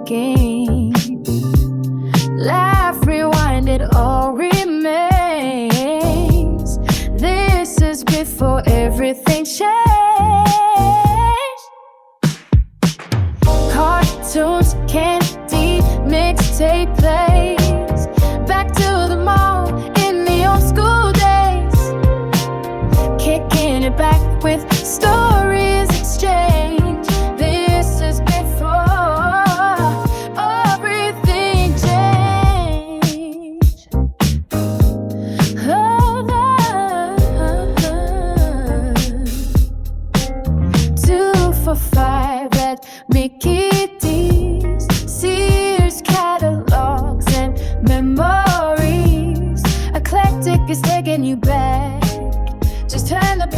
thinking. Laugh, rewind, it all remains. This is before everything changed. Cartoons, candy, mixtape plays. Back to the mall in the old school days. Kicking it back with stories exchanged. This is before everything changed. Oh, 2 for 5 at Mickey D's. Sears catalogs and memories. Eclectic is taking you back. Just turn the page.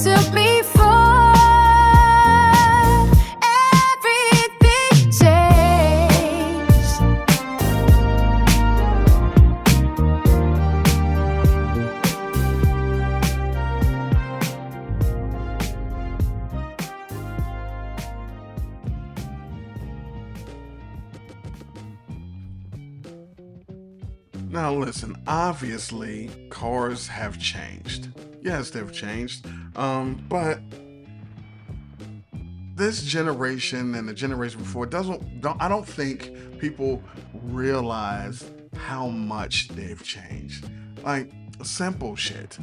Took me forward. Everything changed. Now listen, obviously cars have changed. Yes, they've changed. But this generation and the generation before I don't think people realize how much they've changed. Like simple shit.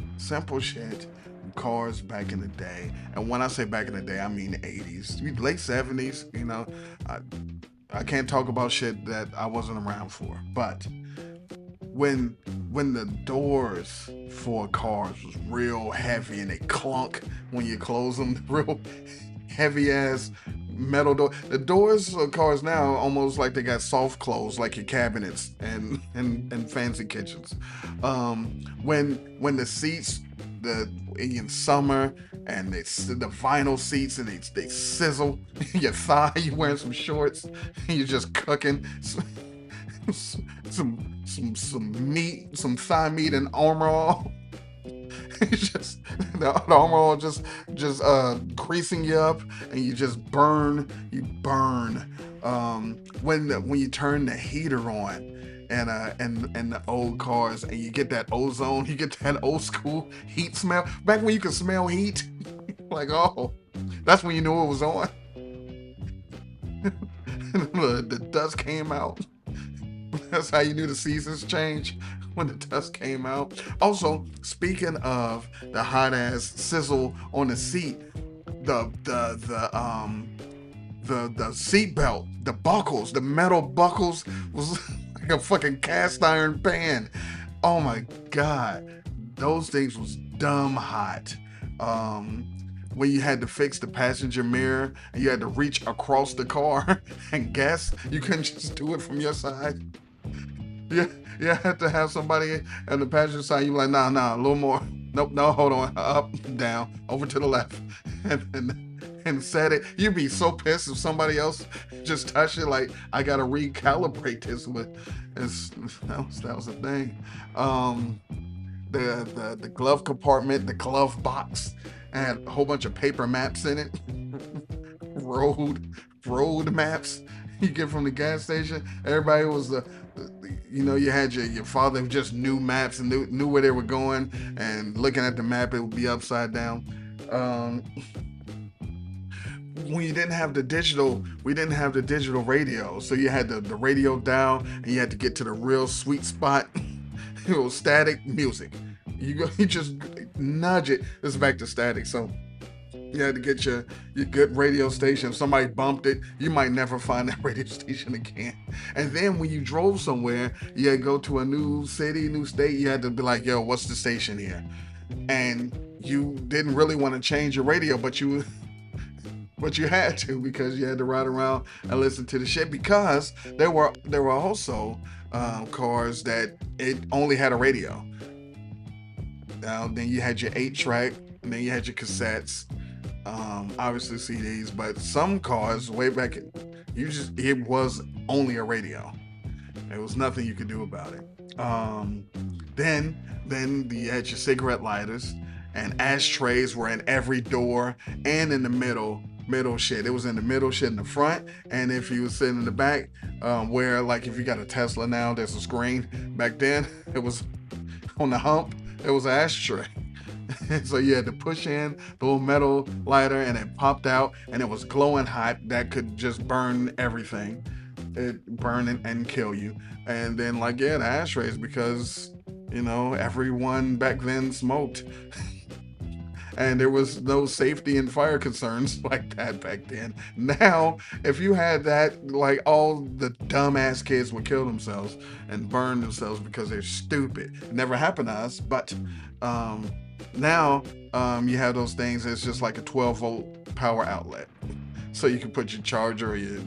Cars back in the day. And when I say back in the day, I mean 80s, late 70s, I can't talk about shit that I wasn't around for. But when the doors for cars was real heavy and they clunk when you close them, real heavy ass metal door. The doors of cars now almost like they got soft close, like your cabinets and fancy kitchens. When the seats, in summer, and it's the vinyl seats and they sizzle your thigh, you wearing some shorts and you're just cooking some meat, some thigh meat and Armor All. Just the Armor All just creasing you up, and you burn. When you turn the heater on, and the old cars, and you get that ozone, you get that old school heat smell. Back when you could smell heat, like, oh, that's when you knew it was on. The dust came out. That's how you knew the seasons changed, when the dust came out. Also, speaking of the hot ass sizzle on the seat, the seat belt, the buckles, the metal buckles was like a fucking cast iron pan. Oh my god, those things was dumb hot. When you had to fix the passenger mirror and you had to reach across the car and guess, you couldn't just do it from your side. You had to have somebody on the passenger side. You were like, nah, a little more. Nope, no, hold on, up, down, over to the left, and said it. You'd be so pissed if somebody else just touched it. Like, I gotta recalibrate this. But that was a thing. The glove compartment, the glove box, had a whole bunch of paper maps in it. road maps you get from the gas station. Everybody was you had your father who just knew maps and knew where they were going, and looking at the map, it would be upside down. When you didn't have the digital, we didn't have the digital radio, so you had the radio dial, and you had to get to the real sweet spot. It was static music. You just nudge it. It's back to static. So you had to get your good radio station. If somebody bumped it, you might never find that radio station again. And then when you drove somewhere, you had to go to a new city, new state, you had to be like, yo, what's the station here? And you didn't really want to change your radio, but you had to, because you had to ride around and listen to the shit, because there were also cars that it only had a radio. Then you had your 8-track, and then you had your cassettes, obviously CDs, but some cars way back, it was only a radio. There was nothing you could do about it. Then you had your cigarette lighters, and ashtrays were in every door and in the middle middle shit. It was in the middle shit in the front, and if you was sitting in the back, where like if you got a Tesla now, there's a screen. Back then, it was on the hump. It was an ashtray. So you had to push in the little metal lighter, and it popped out, and it was glowing hot. That could just burn everything. It burn and kill you. And then like yeah, the ashtrays because everyone back then smoked. And there was no safety and fire concerns like that back then. Now, if you had that, like all the dumbass kids would kill themselves and burn themselves because they're stupid. It never happened to us, but now you have those things. It's just like a 12-volt power outlet, so you can put your charger or your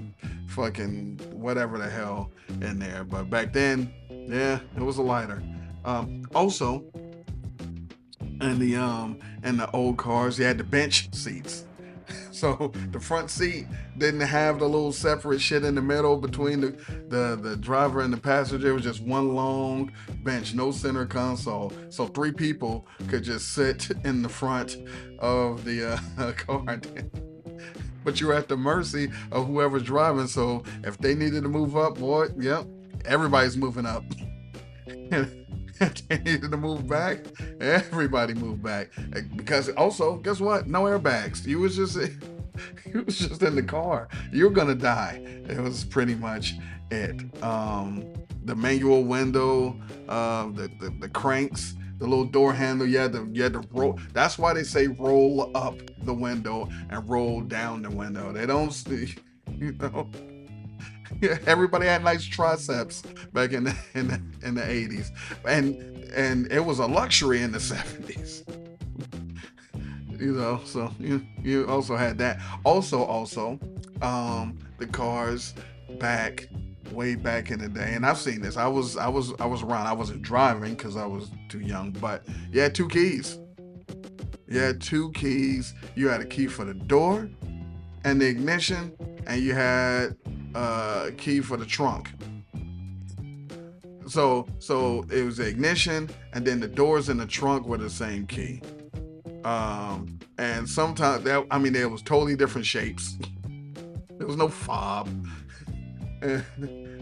fucking whatever the hell in there. But back then, yeah, it was a lighter. Also, in the old cars, you had the bench seats. So the front seat didn't have the little separate shit in the middle between the driver and the passenger. It was just one long bench, no center console. So three people could just sit in the front of the car. But you were at the mercy of whoever's driving. So if they needed to move up, boy, yep, everybody's moving up. If they needed to move back, everybody moved back. Because also, guess what? No airbags. You was just in the car. You're gonna die. It was pretty much it. The manual window, the cranks, the little door handle. You had to roll. That's why they say roll up the window and roll down the window. They don't, Yeah, everybody had nice triceps back in the 80s, and it was a luxury in the 70s. So you also had that. Also, the cars way back in the day, and I've seen this. I was around. I wasn't driving because I was too young, but you had two keys. You had two keys. You had a key for the door and the ignition, and you had a key for the trunk. So it was the ignition, and then the doors in the trunk were the same key. And sometimes there was totally different shapes. There was no fob. There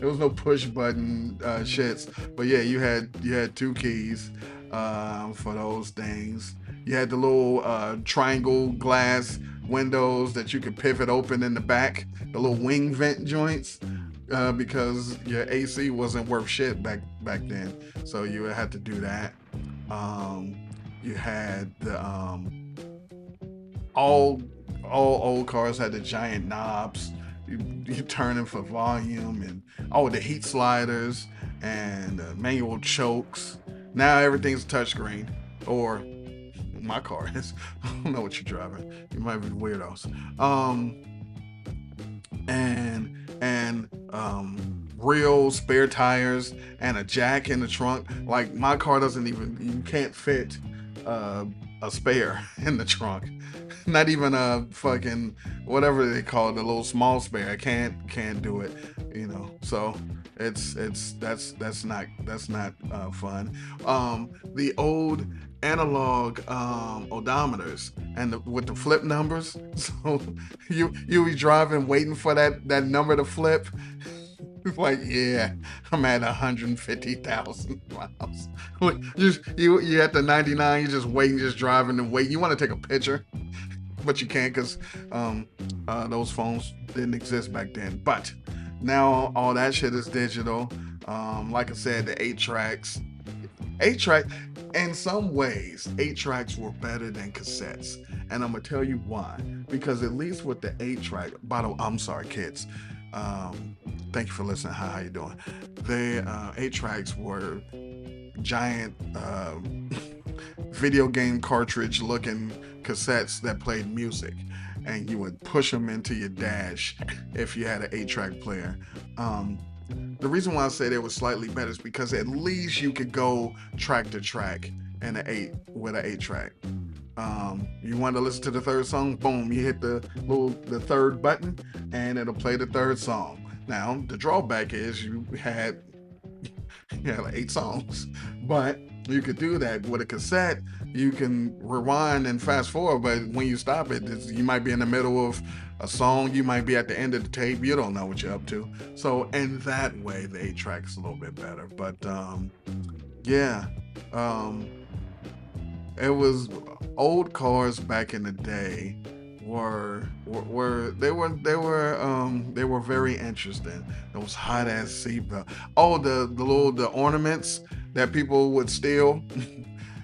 was no push button shits. But yeah, you had two keys for those things. You had the little triangle glass windows that you could pivot open in the back, the little wing vent joints, because your AC wasn't worth shit back then. So you had to do that. You had the all old cars had the giant knobs. You turn them for volume and the heat sliders and manual chokes. Now everything's touchscreen, or my car is. I don't know what you're driving. You might be weirdos. And real spare tires and a jack in the trunk. Like my car you can't fit a spare in the trunk. Not even a fucking whatever they call it, a little small spare. I can't do it, So that's not fun. The old analog odometers and with the flip numbers. So you be driving waiting for that number to flip. Like, yeah, I'm at 150,000 miles. You at the 99, you're just waiting, just driving and waiting. You want to take a picture, but you can't because those phones didn't exist back then. But now all that shit is digital. Like I said, the 8-tracks. 8-track, in some ways, 8-tracks were better than cassettes. And I'm going to tell you why. Because at least with the 8-track, I'm sorry, kids. Thank you for listening. How you doing? The 8-tracks were giant video game cartridge looking cassettes that played music, and you would push them into your dash if you had an 8-track player. The reason why I say they were slightly better is because at least you could go track to track with an 8-track. You want to listen to the third song? Boom, you hit the third button and it'll play the third song. Now, the drawback is you had like 8 songs, but You could do that with a cassette. You can rewind and fast forward, but when you stop it, you might be in the middle of a song. You might be at the end of the tape. You don't know what you're up to. So in that way, the 8-track's a little bit better. But yeah, um, it was old cars back in the day they were very interesting. Those hot ass seatbelt. Oh, the ornaments that people would steal.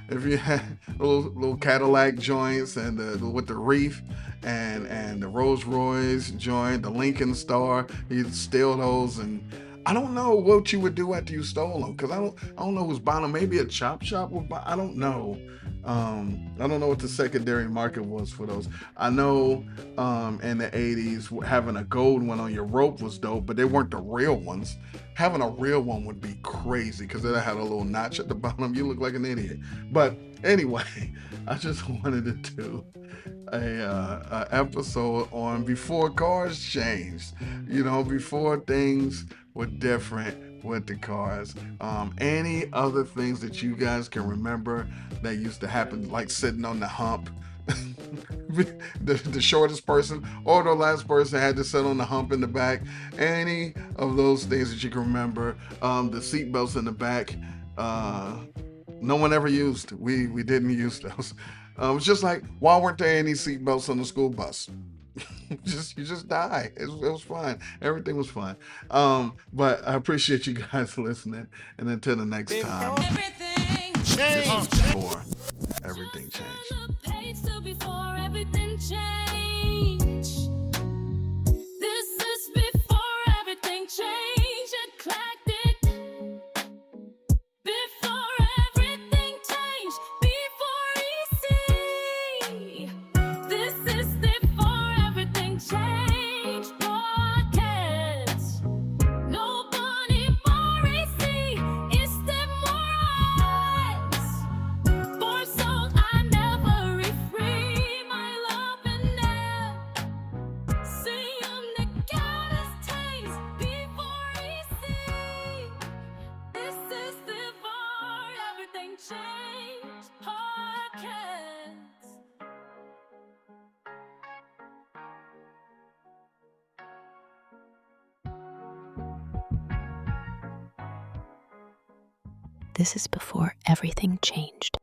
If you had little Cadillac joints and with the wreath and the Rolls Royce joint, the Lincoln Star, you'd steal those. And I don't know what you would do after you stole them, because I don't know who's buying them. Maybe a chop shop would buy. I don't know. I don't know what the secondary market was for those. I know in the 80s, having a gold one on your rope was dope, but they weren't the real ones. Having a real one would be crazy because it had a little notch at the bottom. You look like an idiot. But anyway, I just wanted to do a episode on before cars changed. Before things were different with the cars. Any other things that you guys can remember that used to happen, like sitting on the hump? the shortest person or the last person had to sit on the hump in the back. Any of those things that you can remember. The seat belts in the back, no one ever used. We didn't use those. It's just like, why weren't there any seat belts on the school bus? You just die. It was fine. Everything was fine. But I appreciate you guys listening. And until the next time, Everything this is before everything changed. on the page to before everything changed. This is before everything changed. Eclectic. Before everything changed. Before easy. This is before everything changed. Podcast. Nobody more easy. It's them more eyes. For song I never refrain my love and now. See the goddess taste before easy. This is before everything changed. Podcast. This is before everything changed.